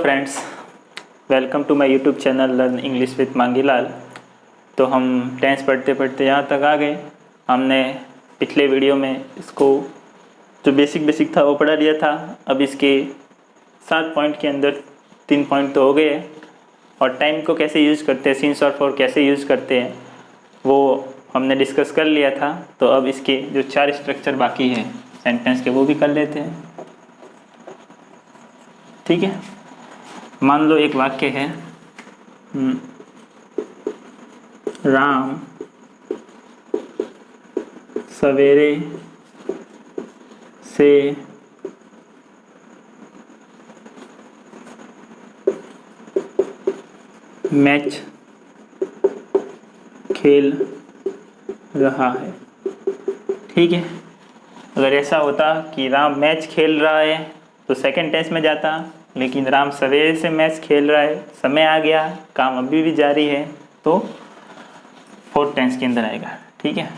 Friends, welcome to my YouTube channel learn English with Mangilal. तो हम tense पढ़ते पढ़ते यहाँ तक आ गए। हमने पिछले वीडियो में इसको जो बेसिक था वो पढ़ा लिया था। अब इसके 7 पॉइंट के अंदर 3 पॉइंट तो हो गए हैं, और टाइम को कैसे यूज़ करते हैं, सिंस और फॉर कैसे यूज़ करते हैं वो हमने डिस्कस कर लिया था। तो अब इसके जो 4 स्ट्रक्चर बाकी हैं सेंटेंस के वो भी कर लेते हैं। ठीक है, मान लो एक वाक्य है, राम सवेरे से मैच खेल रहा है। ठीक है, अगर ऐसा होता कि राम मैच खेल रहा है तो सेकंड टेंस में जाता, लेकिन राम सवेरे से मैच खेल रहा है, समय आ गया, काम अभी भी जारी है, तो फोर्थ टेंस के अंदर आएगा। ठीक है,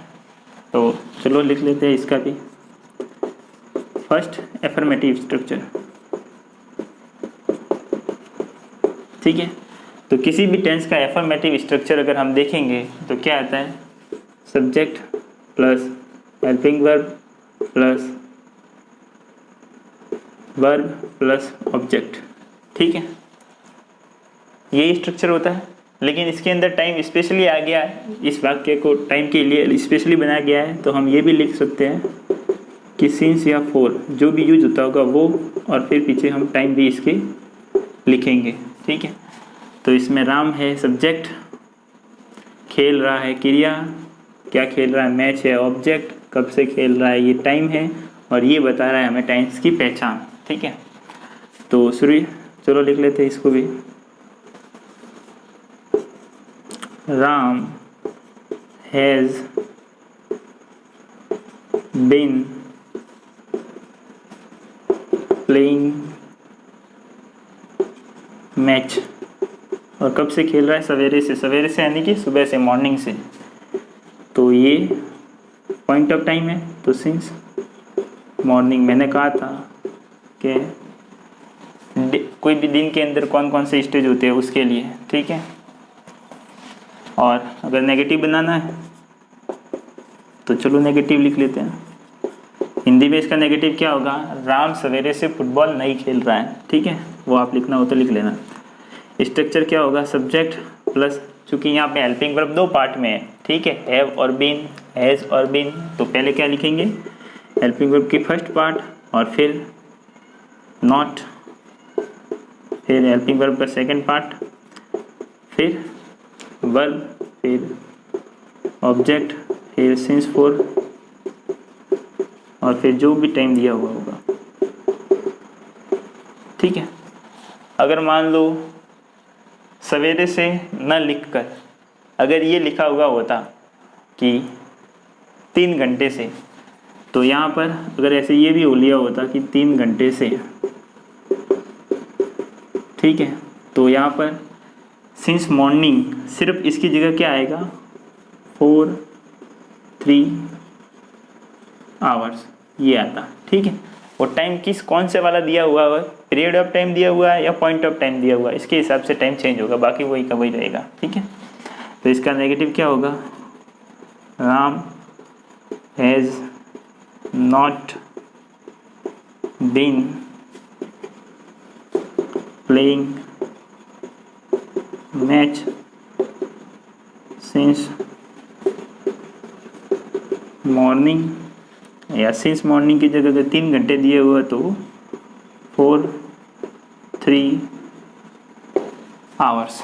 तो चलो लिख लेते हैं इसका भी। First, affirmative structure. ठीक है, तो किसी भी टेंस का एफर्मेटिव स्ट्रक्चर अगर हम देखेंगे तो क्या आता है, subject plus helping verb plus verb plus object. ठीक है, यही स्ट्रक्चर होता है, लेकिन इसके अंदर टाइम स्पेशली आ गया है। इस वाक्य को टाइम के लिए स्पेशली बनाया गया है, तो हम ये भी लिख सकते हैं कि सिंस या फॉर जो भी यूज होता होगा वो, और फिर पीछे हम टाइम भी इसके लिखेंगे। ठीक है, तो इसमें राम है सब्जेक्ट, खेल रहा है क्रिया, क्या खेल रहा है मैच है ऑब्जेक्ट, कब से खेल रहा है ये टाइम है, और ये बता रहा है हमें टाइम्स की पहचान। ठीक है, तो चलो लिख लेते हैं इसको भी। Ram has been playing match, और कब से खेल रहा है, सवेरे से यानी कि सुबह से, मॉर्निंग से। तो ये पॉइंट ऑफ टाइम है, तो सिंस मॉर्निंग। मैंने कहा था कि कोई भी दिन के अंदर कौन कौन से स्टेज होते हैं उसके लिए। ठीक है, और अगर नेगेटिव बनाना है तो चलो नेगेटिव लिख लेते हैं। हिंदी में इसका नेगेटिव क्या होगा, राम सवेरे से फुटबॉल नहीं खेल रहा है। ठीक है, वो आप लिखना हो तो लिख लेना। स्ट्रक्चर क्या होगा, सब्जेक्ट प्लस, चूंकि यहाँ पे हेल्पिंग वर्ब 2 पार्ट में है। ठीक है, हैव और बीन, हैज़ और बीन, तो पहले क्या लिखेंगे, हेल्पिंग वर्ब की फर्स्ट पार्ट, और फिर नॉट, फिर हेल्पिंग वर्ब का सेकंड पार्ट, फिर वर्ब, फिर ऑब्जेक्ट, फिर सिंस फॉर, और फिर जो भी टाइम दिया हुआ होगा। ठीक है, अगर मान लो सवेरे से न लिखकर अगर ये लिखा हुआ होता कि 3 घंटे से, तो यहाँ पर अगर ऐसे ये भी हो लिया होता कि 3 घंटे से, ठीक है, तो यहाँ पर सिंस मॉर्निंग सिर्फ इसकी जगह क्या आएगा, 3 आवर्स ये आता। ठीक है, और टाइम कौन से वाला दिया हुआ है, पीरियड ऑफ टाइम दिया हुआ है या पॉइंट ऑफ टाइम दिया हुआ है, इसके हिसाब से टाइम चेंज होगा, बाकी वही का वही रहेगा। ठीक है, तो इसका नेगेटिव क्या होगा, Ram has not been playing match since morning, या सिंस मॉर्निंग की जगह अगर 3 घंटे दिए हुआ तो 3 आवर्स।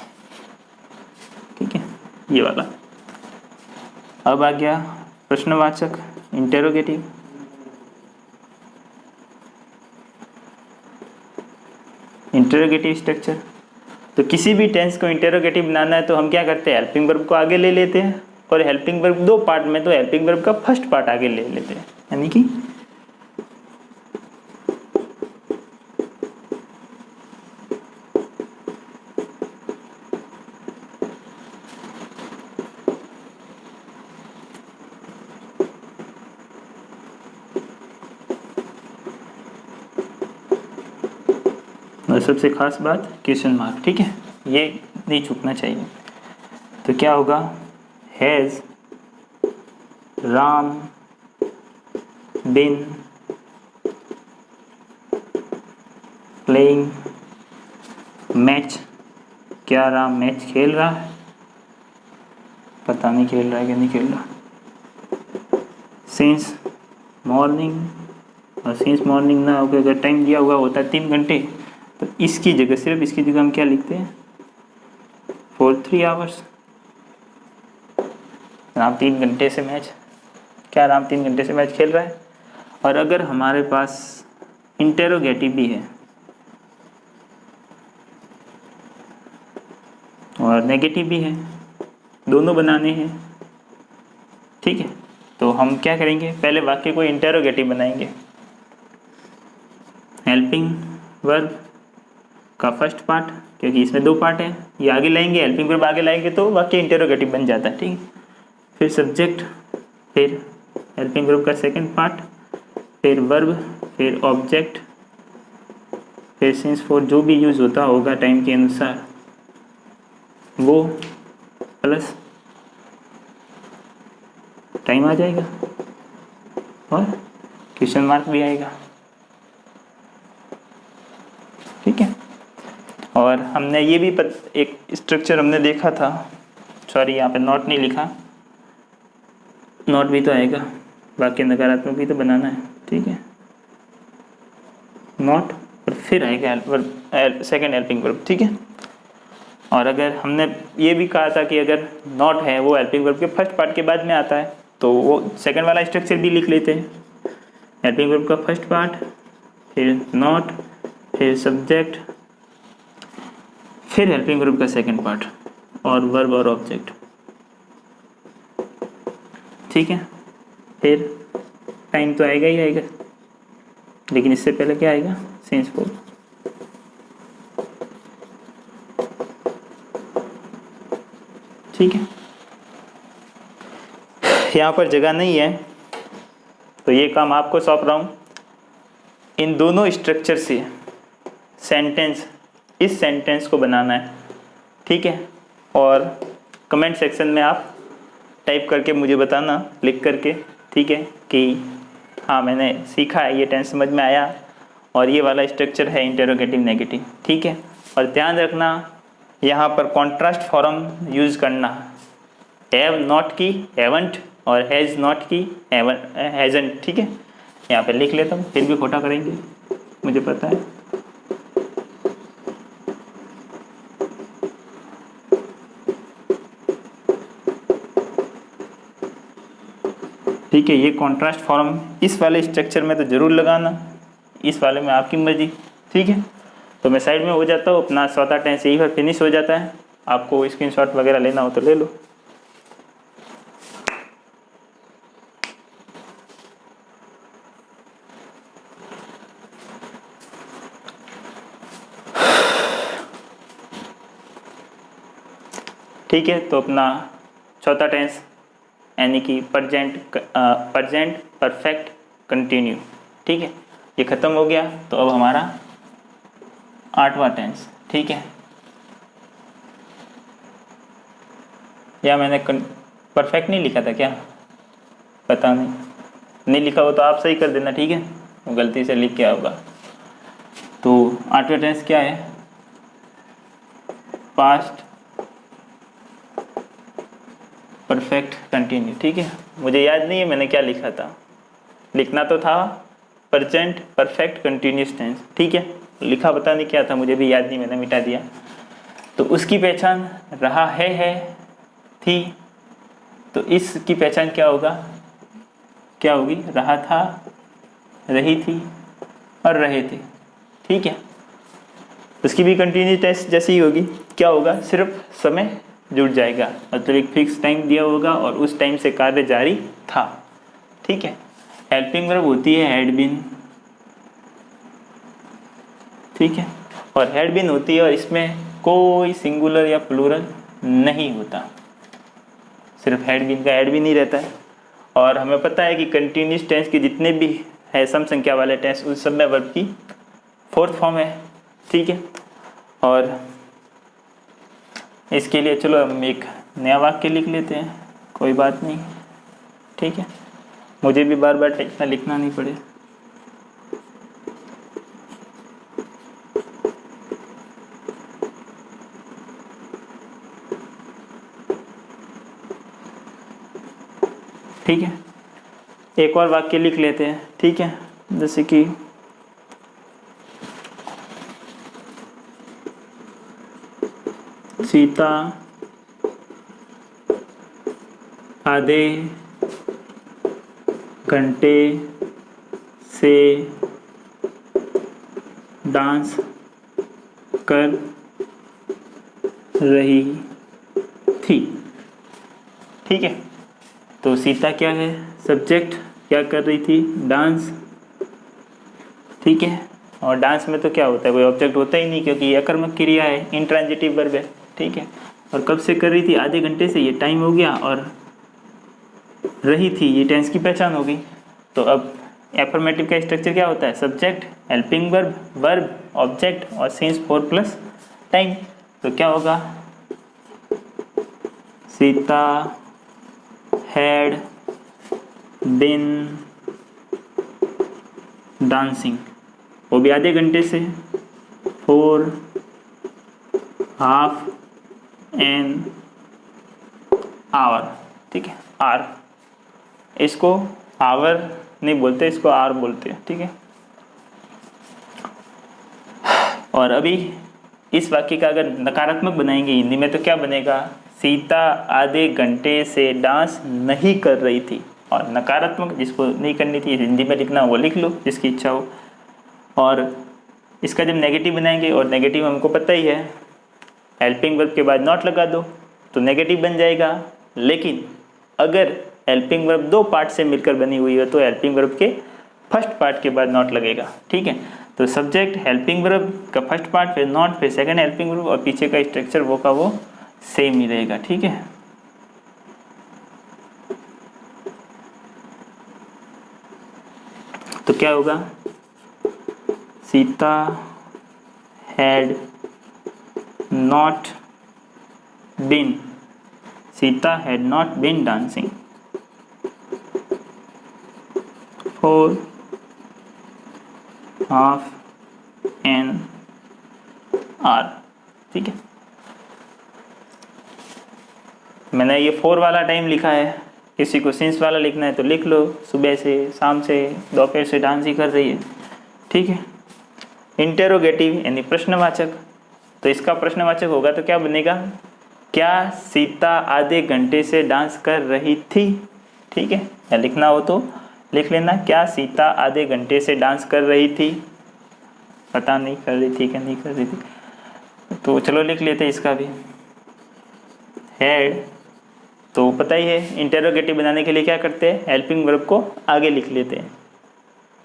ठीक है, ये वाला। अब आ गया प्रश्नवाचक, इंटेरोगेटिव। इंटेरोगेटिव स्ट्रक्चर, तो किसी भी टेंस को इंटेरोगेटिव बनाना है तो हम क्या करते हैं, हेल्पिंग वर्ब को आगे ले लेते हैं, और हेल्पिंग वर्ब 2 पार्ट में तो हेल्पिंग वर्ब का फर्स्ट पार्ट आगे ले लेते हैं, यानी कि सबसे खास बात क्वेश्चन मार्क, ठीक है, ये नहीं चूकना चाहिए। तो क्या होगा, has Ram been playing match, क्या राम मैच खेल रहा है, पता नहीं खेल रहा है कि नहीं खेल रहा। सिंस मॉर्निंग, और सिंस मॉर्निंग ना होकर अगर टाइम दिया हुआ होता है 3 घंटे, तो इसकी जगह, सिर्फ इसकी जगह हम क्या लिखते हैं, फॉर 3 आवर्स। राम 3 घंटे से मैच, क्या राम 3 घंटे से मैच खेल रहा है। और अगर हमारे पास इंटेरोगेटिव भी है और नेगेटिव भी है, दोनों बनाने हैं, ठीक है, तो हम क्या करेंगे, पहले वाक्य को इंटेरोगेटिव बनाएंगे। हेल्पिंग वर्ब का फर्स्ट पार्ट, क्योंकि इसमें 2 पार्ट हैं, ये आगे लाएंगे, हेल्पिंग वर्ब आगे लाएंगे तो वाक्य इंटेरोगेटिव बन जाता है, ठीक है। फिर सब्जेक्ट, फिर हेल्पिंग वर्ब का सेकंड पार्ट, फिर वर्ब, फिर ऑब्जेक्ट, फिर सिंस फॉर जो भी यूज़ होता होगा टाइम के अनुसार वो, प्लस टाइम आ जाएगा और क्वेश्चन मार्क भी आएगा, ठीक है। और हमने ये भी एक स्ट्रक्चर हमने देखा था, सॉरी यहाँ पे नॉट नहीं लिखा, नॉट भी तो आएगा, वाक्य नकारात्मक भी तो बनाना है, ठीक है, नॉट और फिर आएगा सेकंड हेल्पिंग वर्ब, ठीक है। और अगर हमने ये भी कहा था कि अगर नॉट है वो हेल्पिंग वर्ब के फर्स्ट पार्ट के बाद में आता है, तो वो सेकंड वाला स्ट्रक्चर भी लिख लेते हैं। हेल्पिंग वर्ब का फर्स्ट पार्ट, फिर नॉट, फिर सब्जेक्ट, फिर हेल्पिंग वर्ब का सेकंड पार्ट और वर्ब और ऑब्जेक्ट, ठीक है। फिर टाइम तो आएगा ही आएगा, लेकिन इससे पहले क्या आएगा, सिंस फॉर, ठीक है। यहाँ पर जगह नहीं है तो ये काम आपको सौंप रहा हूँ। इन दोनों स्ट्रक्चर से सेंटेंस, इस सेंटेंस को बनाना है, ठीक है। और कमेंट सेक्शन में आप टाइप करके मुझे बताना, लिख करके, ठीक है, कि हाँ मैंने सीखा है, ये टेंस समझ में आया और ये वाला स्ट्रक्चर है इंटेरोगेटिव नेगेटिव, ठीक है। और ध्यान रखना यहाँ पर कॉन्ट्रास्ट फॉर्म यूज़ करना, हैव नॉट की हैवंट और हैज़ नॉट की हैजंट, ठीक है। यहाँ पे लिख लेता हूँ, फिर भी खोटा करेंगे मुझे पता है। ठीक है, ये कॉन्ट्रास्ट फॉर्म इस वाले स्ट्रक्चर में तो ज़रूर लगाना, इस वाले में आपकी मर्जी, ठीक है। तो मैं साइड में हो जाता हूँ, अपना चौथा टेंस यही पर फिनिश हो जाता है। आपको स्क्रीनशॉट वगैरह लेना हो तो ले लो। ठीक है, तो अपना चौथा टेंस यानी कि प्रजेंट परफेक्ट कंटिन्यू, ठीक है, ये ख़त्म हो गया। तो अब हमारा 8वां टेंस, ठीक है। या मैंने परफेक्ट नहीं लिखा था क्या, पता नहीं लिखा हो तो आप सही कर देना, ठीक है, वो गलती से लिख के होगा। तो 8वां टेंस क्या है, पास्ट परफेक्ट कंटिन्यू, ठीक है। मुझे याद नहीं है मैंने क्या लिखा था, लिखना तो था प्रेजेंट परफेक्ट कंटिन्यूस टेंस, ठीक है, लिखा पता नहीं क्या था, मुझे भी याद नहीं, मैंने मिटा दिया। तो उसकी पहचान रहा है थी, तो इसकी पहचान क्या होगा, क्या होगी, रहा था, रही थी और रहे थे, ठीक है। उसकी भी कंटिन्यूस टेंस जैसी ही होगी, क्या होगा, सिर्फ समय जुड़ जाएगा, मतलब एक फिक्स टाइम दिया होगा और उस टाइम से कार्य जारी था, ठीक है। हेल्पिंग वर्ब होती है हैड बीन, ठीक है, और हैड बीन होती है और इसमें कोई सिंगुलर या प्लूरल नहीं होता, सिर्फ हैड बीन का हैड बीन ही रहता है। और हमें पता है कि कंटिन्यूस टेंस के जितने भी है सम संख्या वाले टेंस, उस सब में वर्ब की 4th फॉर्म है, ठीक है। और इसके लिए चलो हम एक नया वाक्य लिख लेते हैं, कोई बात नहीं, ठीक है, मुझे भी बार बार इतना लिखना नहीं पड़े। ठीक है, एक और वाक्य लिख लेते हैं, ठीक है, जैसे कि सीता आधे घंटे से डांस कर रही थी। ठीक है, तो सीता क्या है, सब्जेक्ट, क्या कर रही थी, डांस। ठीक है, और डांस में तो क्या होता है, कोई ऑब्जेक्ट होता ही नहीं, क्योंकि ये अकर्मक क्रिया है, इंट्रांजिटिव वर्ब है। ठीक है, और कब से कर रही थी, आधे घंटे से, ये टाइम हो गया, और रही थी ये टेंस की पहचान हो गई। तो अब एफर्मेटिव का स्ट्रक्चर क्या होता है, subject, helping verb, verb, object और सिंस 4 प्लस टाइम। तो क्या होगा, सीता हैड बिन डांसिंग, वो भी आधे घंटे से, फॉर हाफ एन आवर। ठीक है, आर, इसको आवर नहीं बोलते, इसको आर बोलते हैं। ठीक है, और अभी इस वाक्य का अगर नकारात्मक बनाएंगे हिंदी में तो क्या बनेगा, सीता आधे घंटे से डांस नहीं कर रही थी। और नकारात्मक जिसको नहीं करनी थी हिंदी में लिखना वो लिख लो, जिसकी इच्छा हो। और इसका जब नेगेटिव बनाएंगे, और नेगेटिव हमको पता ही है, हेल्पिंग वर्ब के बाद नॉट लगा दो तो नेगेटिव बन जाएगा। लेकिन अगर हेल्पिंग वर्ब दो पार्ट से मिलकर बनी हुई है तो हेल्पिंग वर्ब के फर्स्ट पार्ट के बाद नॉट लगेगा। ठीक है, तो सब्जेक्ट, हेल्पिंग वर्ब का फर्स्ट पार्ट, फिर नॉट, फिर सेकंड हेल्पिंग वर्ब, और पीछे का स्ट्रक्चर वो का वो सेम ही रहेगा। ठीक है, तो क्या होगा, Sita had not been, Sita had not been dancing for half an hour. ठीक है, मैंने ये 4 वाला टाइम लिखा है, किसी को सिंस वाला लिखना है तो लिख लो, सुबह से, शाम से, दोपहर से डांस ही कर रही है। ठीक है, इंटेरोगेटिव यानी प्रश्नवाचक, तो इसका प्रश्नवाचक होगा तो क्या बनेगा, क्या सीता आधे घंटे से डांस कर रही थी। ठीक है, या लिखना हो तो लिख लेना, क्या सीता आधे घंटे से डांस कर रही थी, पता नहीं कर रही थी क्या नहीं कर रही थी, तो चलो लिख लेते इसका भी। हैड तो पता ही है, इंटेरोगेटिव बनाने के लिए क्या करते हैं, हेल्पिंग वर्ब को आगे लिख लेते हैं।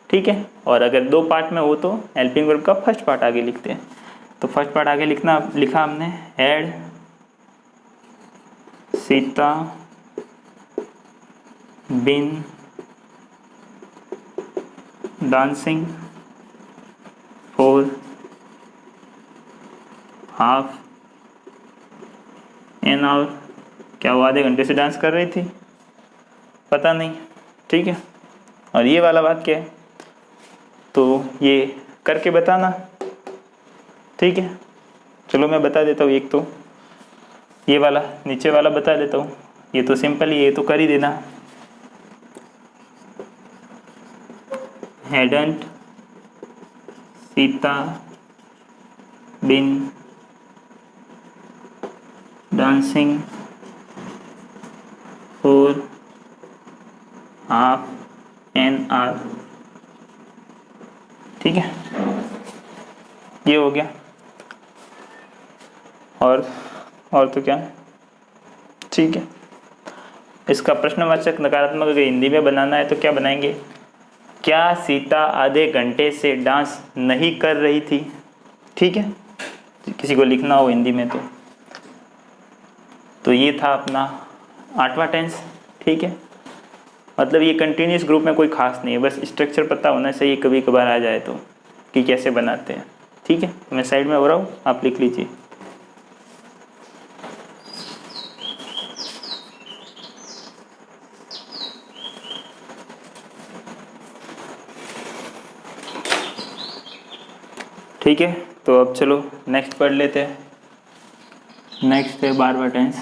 ठीक है, और अगर दो पार्ट में हो तो हेल्पिंग वर्ब का फर्स्ट पार्ट आगे लिखते हैं। तो फर्स्ट पार्ट आगे लिखा हमने, had Sita been dancing for half an hour, क्या वो आधे घंटे से डांस कर रही थी, पता नहीं। ठीक है, और ये वाला वाक्य है तो ये करके बताना। ठीक है, चलो मैं बता देता हूँ, एक तो ये वाला नीचे वाला बता देता हूँ, ये तो सिंपल ही, ये तो कर ही देना। Hadn't Sita been dancing for half an hour. ठीक है, ये हो गया। और तो क्या, ठीक है, इसका प्रश्नवाचक नकारात्मक अगर हिंदी में बनाना है तो क्या बनाएंगे, क्या सीता आधे घंटे से डांस नहीं कर रही थी। ठीक है, किसी को लिखना हो हिंदी में तो ये था अपना 8वां टेंस। ठीक है, मतलब ये कंटिन्यूस ग्रुप में कोई खास नहीं है, बस स्ट्रक्चर पता होना चाहिए, कभी कभार आ जाए तो कि कैसे बनाते हैं। ठीक है, मैं साइड में हो रहा हूँ, आप लिख लीजिए। ठीक है, तो अब चलो नेक्स्ट पढ़ लेते हैं। नेक्स्ट है बारवा tense,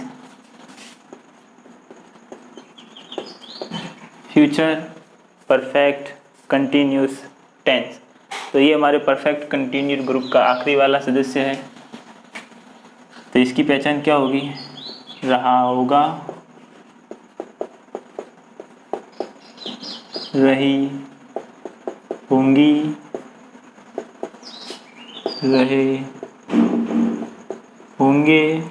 future perfect continuous tense. तो ये हमारे परफेक्ट कंटिन्यूस ग्रुप का आखिरी वाला सदस्य है। तो इसकी पहचान क्या होगी? रहा होगा, रही होंगी, रहे होंगे,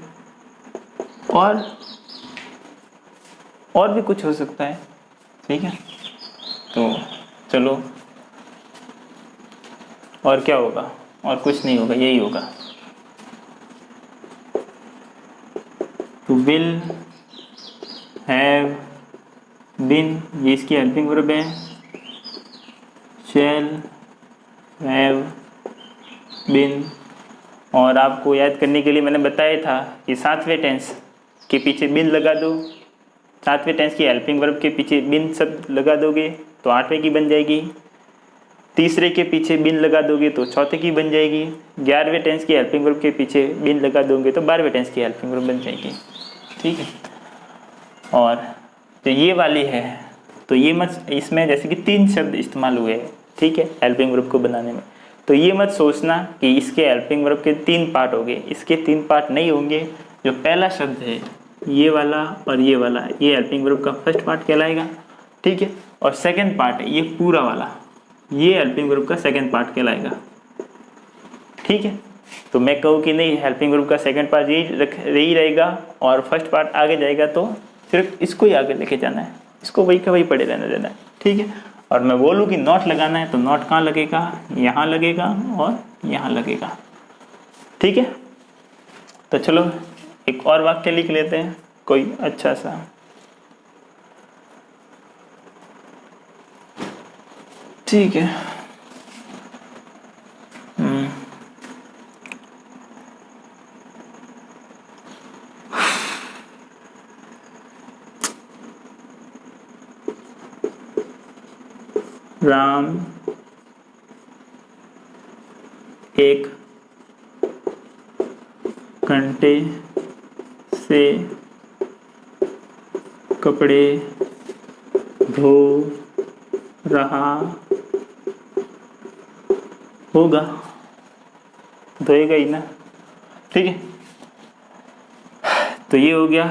और भी कुछ हो सकता है। ठीक है, तो चलो, और क्या होगा? और कुछ नहीं होगा, यही होगा। तो विल, हैव, बीन, ये इसकी हेल्पिंग वर्ब है। शैल, हैव, बीन। और आपको याद करने के लिए मैंने बताया था कि सातवें टेंस के पीछे बिन लगा दो, सातवें टेंस की हेल्पिंग वर्ब के पीछे बिन सब लगा दोगे तो आठवें की बन जाएगी। तीसरे के पीछे बिन लगा दोगे तो चौथे की बन जाएगी। 11वें टेंस की हेल्पिंग वर्ब के पीछे बिन लगा दोगे तो 12वें टेंस की हेल्पिंग वर्ब बन जाएगी। ठीक है, और तो ये वाली है, तो ये मत, इसमें जैसे कि 3 शब्द इस्तेमाल हुए हैं, ठीक है, हेल्पिंग वर्ब को बनाने में। तो ये मत सोचना कि इसके हेल्पिंग वर्ब के 3 पार्ट होंगे, इसके 3 पार्ट नहीं होंगे। जो पहला शब्द है ये वाला और ये वाला, ये हेल्पिंग वर्ब का फर्स्ट पार्ट कहलाएगा। ठीक है, और सेकंड पार्ट है ये पूरा वाला, ये हेल्पिंग वर्ब का सेकंड पार्ट कहलाएगा। ठीक है, तो मैं कहूँ कि नहीं, हेल्पिंग वर्ब का सेकंड पार्ट यही रहेगा और फर्स्ट पार्ट आगे जाएगा, तो सिर्फ इसको ही आगे लेके जाना है, इसको वही का वही पढ़े रहने देना है। ठीक है, और मैं बोलूँ कि नॉट लगाना है तो नॉट कहाँ लगेगा? यहाँ लगेगा और यहाँ लगेगा। ठीक है, तो चलो एक और वाक्य लिख लेते हैं, कोई अच्छा सा। ठीक है, राम एक घंटे से कपड़े धो रहा होगा। धोएगा ही ना। ठीक है, तो ये हो गया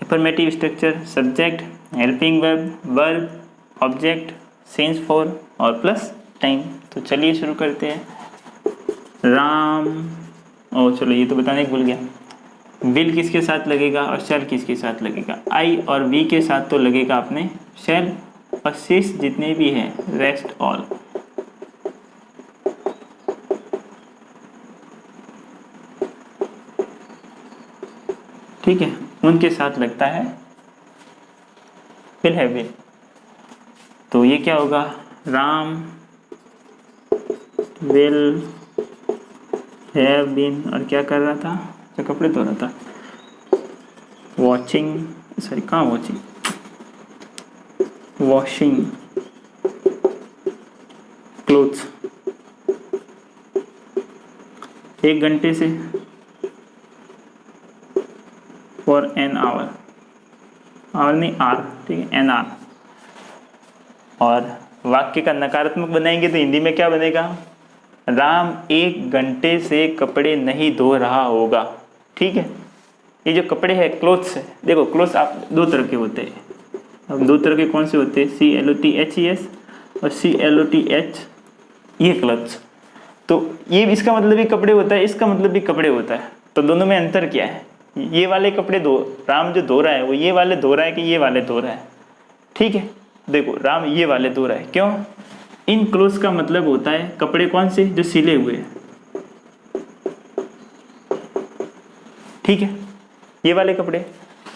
affirmative structure, subject, helping verb, verb, object, sense for और प्लस टाइम। तो चलिए शुरू करते हैं। राम, चलो ये तो बताने भूल गया, विल किसके साथ लगेगा और शैल किसके साथ लगेगा? आई और वी के साथ तो लगेगा अपने शैल, और शेष जितने भी हैं रेस्ट ऑल। ठीक है, उनके साथ लगता है विल है विल। तो ये क्या होगा? राम विल हैव बीन, और क्या कर रहा था? तो कपड़े धो रहा था। वॉचिंग, सॉरी कहाँ वॉचिंग, वॉशिंग क्लोथ्स। 1 घंटे से, फॉर एन आवर, आवर नहीं आर, ठीक है, एन आर। और वाक्य का नकारात्मक बनाएंगे तो हिंदी में क्या बनेगा? राम 1 घंटे से कपड़े नहीं धो रहा होगा। ठीक है, ये जो कपड़े हैं क्लोथ्स है, देखो क्लोथ्स आप 2 तरह के होते हैं। अब 2 तरह के कौन से होते हैं? CLOTHES और CLOTH, ये क्लोथ्स। तो ये इसका मतलब भी कपड़े होता है, इसका मतलब भी कपड़े होता है। तो दोनों में अंतर क्या है? ये वाले कपड़े राम जो धो रहा है वो ये वाले धो रहा है कि ये वाले धो रहा है? ठीक है, देखो राम ये वाले धो रहा है, क्यों? इन क्लोथ्स का मतलब होता है कपड़े कौन से? जो सिले हुए हैं। ठीक है, ये वाले कपड़े,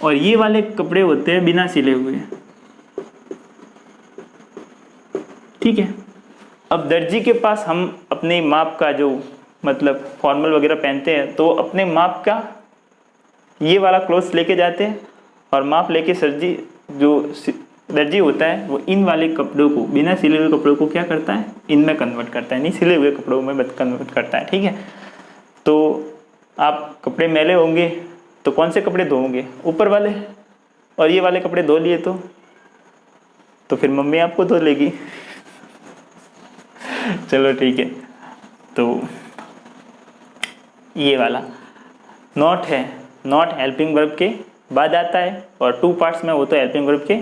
और ये वाले कपड़े होते हैं बिना सिले हुए। ठीक है, अब दर्जी के पास हम अपने माप का जो मतलब फॉर्मल वगैरह पहनते हैं तो अपने माप का ये वाला क्लोथ्स लेके जाते हैं और माप लेके दर्जी होता है वो इन वाले कपड़ों को, बिना सिले हुए कपड़ों को क्या करता है, इनमें कन्वर्ट करता है, नहीं सिले हुए कपड़ों में कन्वर्ट करता है। ठीक है, तो आप कपड़े मैले होंगे तो कौन से कपड़े धोओगे, ऊपर वाले, और ये वाले कपड़े धो लिए तो फिर मम्मी आपको धो लेगी। चलो ठीक है, तो ये वाला नॉट है, नॉट हेल्पिंग वर्ब के बाद आता है और 2 पार्ट्स में वो तो हेल्पिंग वर्ब के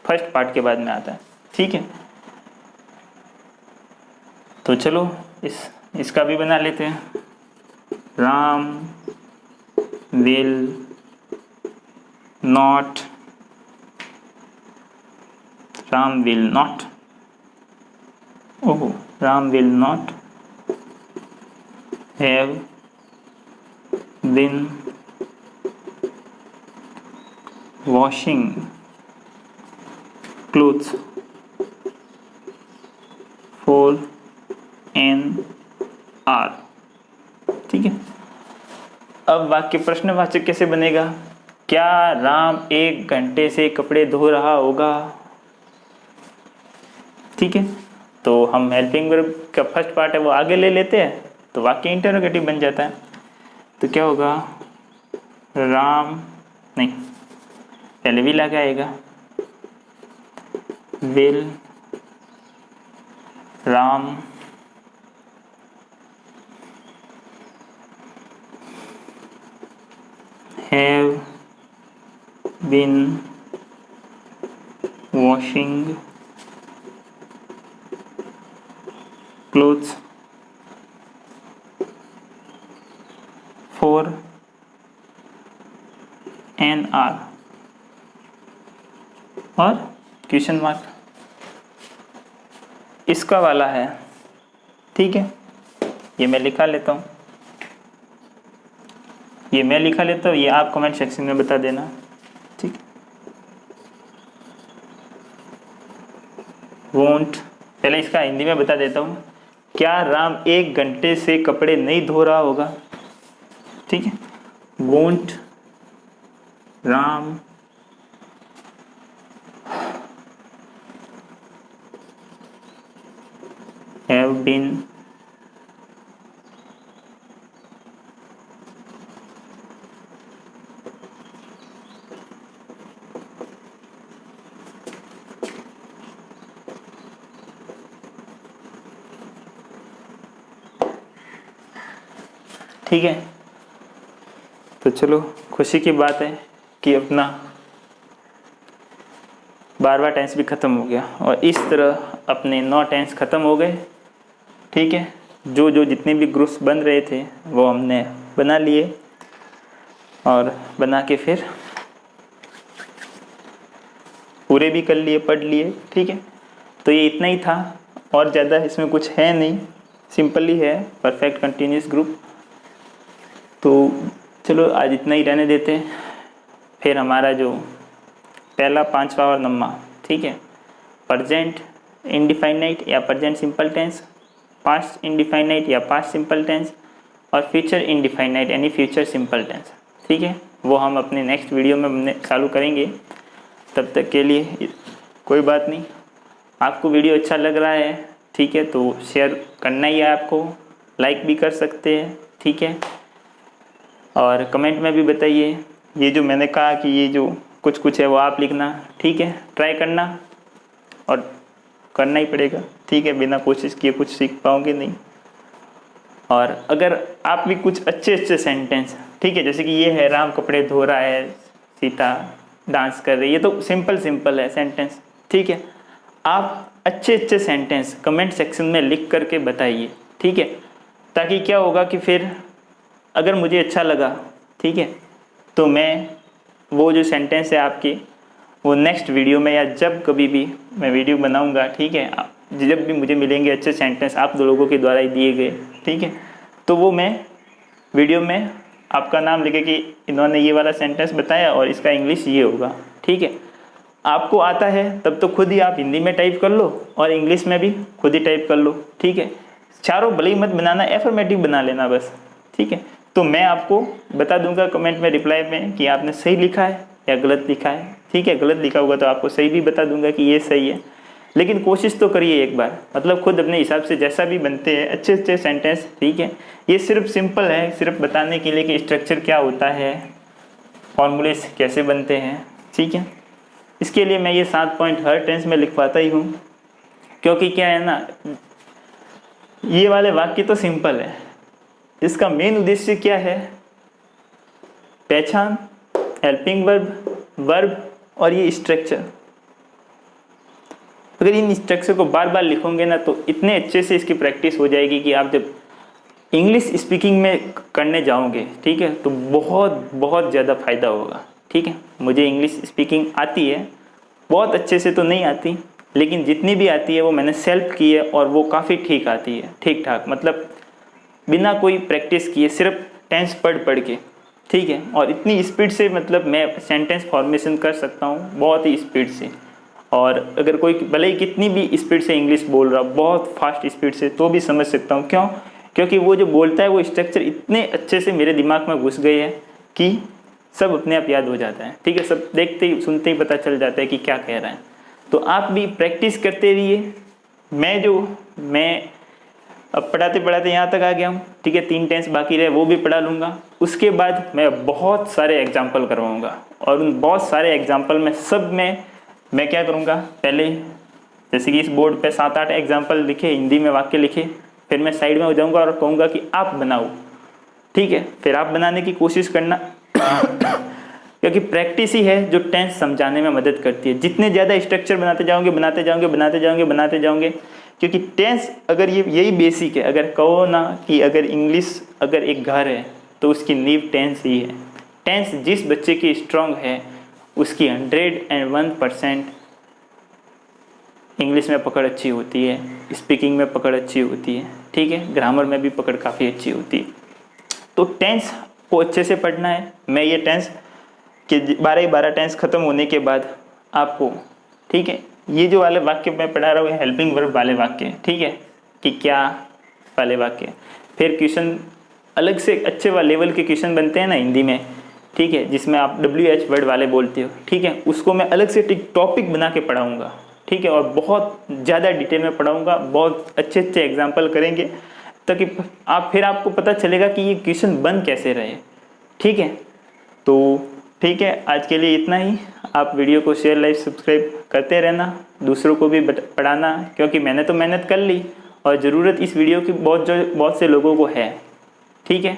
फर्स्ट पार्ट के बाद में आता है। ठीक है, तो चलो इसका भी बना लेते हैं। Ram will not, Ram will not, oh, Ram will not have been washing clothes for an hour। ठीक है, अब वाक्य प्रश्नवाचक कैसे बनेगा, क्या राम 1 घंटे से कपड़े धो रहा होगा। ठीक है, तो हम हेल्पिंग वर्ब का फर्स्ट पार्ट है वो आगे ले लेते हैं तो वाक्य इंटरोगेटिव बन जाता है। तो क्या होगा, राम नहीं, पहले भी लगाएगा, will Ram have been washing clothes for an hour, और क्वेश्चन मार्क इसका वाला है। ठीक है, ये मैं लिखा लेता हूँ, ये मैं लिखा लेता हूँ, ये आप कमेंट सेक्शन में बता देना। ठीक, वोंट, पहले इसका हिंदी में बता देता हूँ, क्या राम 1 घंटे से कपड़े नहीं धो रहा होगा। ठीक है, वोंट राम have been ठीक है, तो चलो खुशी की बात है कि अपना 12वां टेंस भी ख़त्म हो गया और इस तरह अपने 9 टेंस ख़त्म हो गए। ठीक है, जो जितने भी ग्रुप्स बन रहे थे वो हमने बना लिए और बना के फिर पूरे भी कर लिए, पढ़ लिए। ठीक है, तो ये इतना ही था और ज़्यादा इसमें कुछ है नहीं, सिंपल ही है, परफेक्ट कंटिन्यूस ग्रुप। तो चलो आज इतना ही रहने देते हैं, फिर हमारा जो पहला 5वां और 9वां, ठीक है, प्रेजेंट इंडिफाइनाइट या प्रेजेंट सिंपल टेंस, पास्ट इंडिफाइनाइट या पास्ट सिंपल टेंस और फ्यूचर इंडिफाइनाइट यानी फ्यूचर सिंपल टेंस। ठीक है, वो हम अपने नेक्स्ट वीडियो में चालू करेंगे। तब तक के लिए कोई बात नहीं, आपको वीडियो अच्छा लग रहा है, ठीक है, तो शेयर करना ही है आपको, लाइक भी कर सकते हैं। ठीक है, और कमेंट में भी बताइए, ये जो मैंने कहा कि ये जो कुछ है वो आप लिखना। ठीक है, ट्राई करना और करना ही पड़ेगा। ठीक है, बिना कोशिश किए कुछ सीख पाओगे नहीं। और अगर आप भी कुछ अच्छे सेंटेंस, ठीक है, जैसे कि ये है राम कपड़े धो रहा है, सीता डांस कर रही है, ये तो सिंपल है सेंटेंस। ठीक है, आप अच्छे सेंटेंस कमेंट सेक्शन में लिख करके बताइए। ठीक है, ताकि क्या होगा कि फिर अगर मुझे अच्छा लगा, ठीक है, तो मैं वो जो सेंटेंस है आपके वो नेक्स्ट वीडियो में या जब कभी भी मैं वीडियो बनाऊंगा, ठीक है, जब भी मुझे मिलेंगे अच्छे सेंटेंस आप लोगों के द्वारा ही दिए गए, ठीक है, तो वो मैं वीडियो में आपका नाम लिखे कि इन्होंने ये वाला सेंटेंस बताया और इसका इंग्लिश ये होगा। ठीक है, आपको आता है तब तो खुद ही आप हिंदी में टाइप कर लो और इंग्लिश में भी खुद ही टाइप कर लो। ठीक है, चारों भले ही मत बनाना, एफर्मेटिव बना लेना बस, ठीक है। तो मैं आपको बता दूंगा कमेंट में, रिप्लाई में कि आपने सही लिखा है या गलत लिखा है, ठीक है। गलत लिखा होगा तो आपको सही भी बता दूंगा कि ये सही है, लेकिन कोशिश तो करिए एक बार, मतलब खुद अपने हिसाब से जैसा भी बनते हैं अच्छे अच्छे सेंटेंस, ठीक है। ये सिर्फ सिंपल है, सिर्फ बताने के लिए कि स्ट्रक्चर क्या होता है, फॉर्मूलेस कैसे बनते हैं, ठीक है। इसके लिए मैं ये 7 पॉइंट हर टेंस में लिखवाता ही हूँ, क्योंकि क्या है ना, ये वाले वाक्य तो सिंपल है, इसका मेन उद्देश्य क्या है, पहचान, हेल्पिंग वर्ब, वर्ब और ये स्ट्रक्चर। अगर इन स्ट्रक्चर को बार बार लिखोगे ना तो इतने अच्छे से इसकी प्रैक्टिस हो जाएगी कि आप जब इंग्लिश स्पीकिंग में करने जाओगे, ठीक है, तो बहुत बहुत ज़्यादा फ़ायदा होगा, ठीक है। मुझे इंग्लिश स्पीकिंग आती है, बहुत अच्छे से तो नहीं आती, लेकिन जितनी भी आती है वो मैंने सेल्फ की है और वो काफ़ी ठीक आती है, ठीक ठाक, मतलब बिना कोई प्रैक्टिस किए, सिर्फ टेंस पढ़ के, ठीक है। और इतनी स्पीड से मतलब मैं सेंटेंस फॉर्मेशन कर सकता हूँ, बहुत ही स्पीड से। और अगर कोई भले ही कितनी भी स्पीड से इंग्लिश बोल रहा, बहुत फास्ट स्पीड से, तो भी समझ सकता हूँ। क्यों? क्योंकि वो जो बोलता है वो स्ट्रक्चर इतने अच्छे से मेरे दिमाग में घुस गए हैं कि सब अपने आप याद हो जाता है, ठीक है। सब देखते ही सुनते ही पता चल जाता है कि क्या कह रहा है। तो आप भी प्रैक्टिस करते रहिए। मैं अब पढ़ाते पढ़ाते यहाँ तक आ गया हूँ, ठीक है। 3 टेंस बाकी रहे, वो भी पढ़ा लूँगा। उसके बाद मैं बहुत सारे एग्जाम्पल करवाऊँगा, और उन बहुत सारे एग्जाम्पल में सब में मैं क्या करूँगा, पहले जैसे कि इस बोर्ड पे 7-8 एग्जाम्पल लिखे, हिंदी में वाक्य लिखे, फिर मैं साइड में हो जाऊँगा और कहूँगा कि आप बनाओ, ठीक है। फिर आप बनाने की कोशिश करना क्योंकि प्रैक्टिस ही है जो टेंस समझाने में मदद करती है। जितने ज़्यादा स्ट्रक्चर बनाते जाओगे, क्योंकि टेंस अगर ये यही बेसिक है। अगर कहो ना कि अगर इंग्लिश अगर एक घर है तो उसकी नींव टेंस ही है। टेंस जिस बच्चे की स्ट्रांग है उसकी 101% इंग्लिश में पकड़ अच्छी होती है, स्पीकिंग में पकड़ अच्छी होती है, ठीक है। ग्रामर में भी पकड़ काफ़ी अच्छी होती है। तो टेंस को अच्छे से पढ़ना है। मैं ये टेंस के 12 टेंस ख़त्म होने के बाद आपको, ठीक है, ये जो वाले वाक्य मैं पढ़ा रहा हूँ हेल्पिंग वर्ब वाले वाक्य, ठीक है, कि क्या वाले वाक्य। फिर क्वेश्चन अलग से अच्छे वाले लेवल के क्वेश्चन बनते हैं ना हिंदी में, ठीक है, जिसमें आप WH वर्ड वाले बोलते हो, ठीक है, उसको मैं अलग से टॉपिक बना के पढ़ाऊँगा, ठीक है। और बहुत ज़्यादा डिटेल में पढ़ाऊँगा, बहुत अच्छे अच्छे एग्जाम्पल करेंगे, ताकि आपको पता चलेगा कि ये क्वेश्चन बन कैसे रहे, ठीक है। तो ठीक है, आज के लिए इतना ही। आप वीडियो को शेयर, लाइक, सब्सक्राइब करते रहना, दूसरों को भी पढ़ाना, क्योंकि मैंने तो मेहनत कर ली और ज़रूरत इस वीडियो की बहुत से लोगों को है, ठीक है।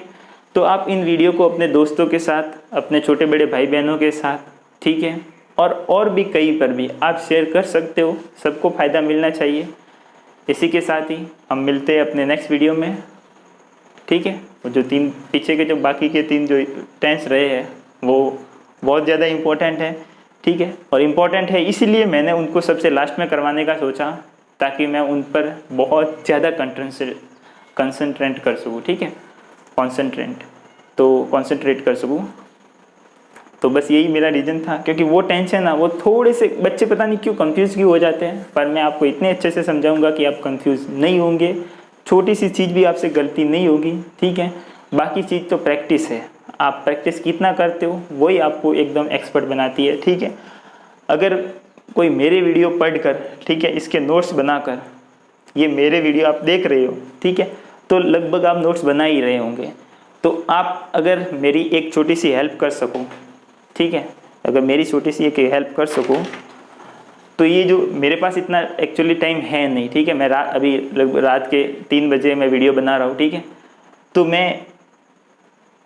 तो आप इन वीडियो को अपने दोस्तों के साथ, अपने छोटे बड़े भाई बहनों के साथ, ठीक है, और भी कहीं पर भी आप शेयर कर सकते हो। सबको फ़ायदा मिलना चाहिए। इसी के साथ ही हम मिलते हैं अपने नेक्स्ट वीडियो में, ठीक है। जो 3 पीछे के जो बाकी के 3 जो टेंस रहे हैं वो बहुत ज़्यादा इम्पोर्टेंट है, ठीक है। और इम्पोर्टेंट है इसीलिए मैंने उनको सबसे लास्ट में करवाने का सोचा, ताकि मैं उन पर बहुत ज़्यादा कंसंट्रेट कर सकूँ, ठीक है, कंसंट्रेट कर सकूँ। तो बस यही मेरा रीज़न था, क्योंकि वो टेंशन ना, वो थोड़े से बच्चे पता नहीं क्यों कंफ्यूज हो जाते हैं, पर मैं आपको इतने अच्छे से समझाऊंगा कि आप कंफ्यूज नहीं होंगे। छोटी सी चीज़ भी आपसे गलती नहीं होगी, ठीक है। बाकी चीज़ तो प्रैक्टिस है, आप प्रैक्टिस कितना करते हो वही आपको एकदम एक्सपर्ट बनाती है, ठीक है। अगर कोई मेरे वीडियो पढ़कर, ठीक है, इसके नोट्स बनाकर, ये मेरे वीडियो आप देख रहे हो, ठीक है, तो लगभग आप नोट्स बना ही रहे होंगे। तो आप अगर मेरी एक छोटी सी हेल्प कर सको, ठीक है, अगर मेरी छोटी सी एक हेल्प कर सको, तो ये जो मेरे पास इतना एक्चुअली टाइम है नहीं, ठीक है। मैं अभी रात के 3 बजे मैं वीडियो बना रहा हूँ, ठीक है। तो मैं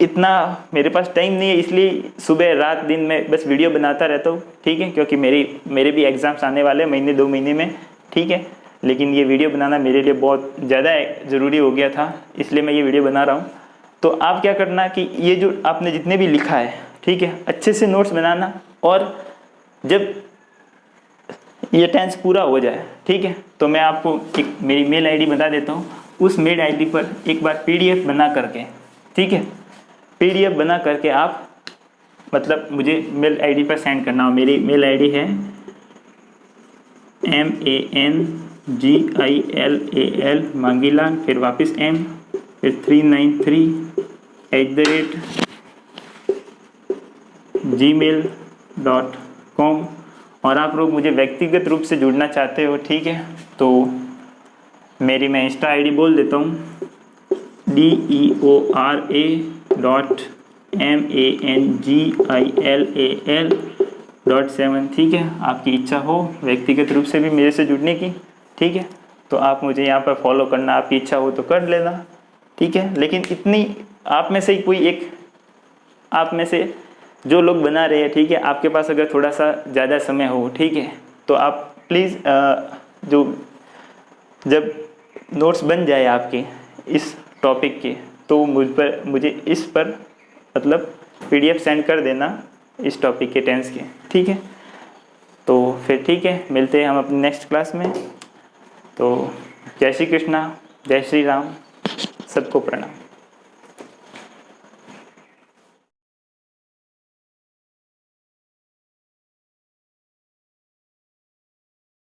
इतना मेरे पास टाइम नहीं है, इसलिए सुबह रात दिन में बस वीडियो बनाता रहता हूँ, ठीक है, क्योंकि मेरे भी एग्ज़ाम्स आने वाले महीने 2 महीने में, ठीक है। लेकिन ये वीडियो बनाना मेरे लिए बहुत ज़्यादा ज़रूरी हो गया था, इसलिए मैं ये वीडियो बना रहा हूँ। तो आप क्या करना कि ये जो आपने जितने भी लिखा है, ठीक है, अच्छे से नोट्स बनाना, और जब ये टेंस पूरा हो जाए, ठीक है, तो मैं आपको एक मेरी मेल आईडी बता देता हूँ। उस मेल आईडी पर एक बार PDF बना करके, ठीक है, PDF बना करके आप मतलब मुझे मेल आईडी पर सेंड करना हो। मेरी मेल आईडी है MAN GILAL मांगीलाल, फिर वापस M, फिर 393@gmail.com। और आप लोग मुझे व्यक्तिगत रूप से जुड़ना चाहते हो, ठीक है, तो मेरी मैं इंस्टा आईडी बोल देता हूँ, DEORA.MANGILAL.7, ठीक है। आपकी इच्छा हो व्यक्तिगत रूप से भी मेरे से जुड़ने की, ठीक है, तो आप मुझे यहाँ पर फॉलो करना, आपकी इच्छा हो तो कर लेना, ठीक है। लेकिन इतनी आप में से ही कोई एक, आप में से जो लोग बना रहे हैं, ठीक है, आपके पास अगर थोड़ा सा ज़्यादा समय हो, ठीक है, तो आप प्लीज़ जो जब नोट्स बन जाए आपके इस टॉपिक के, तो मुझे इस पर मतलब PDF सेंड कर देना इस टॉपिक के टेंस के, ठीक है। तो फिर ठीक है, मिलते हैं हम अपनी नेक्स्ट क्लास में। तो जय श्री कृष्णा, जय श्री राम, सबको प्रणाम।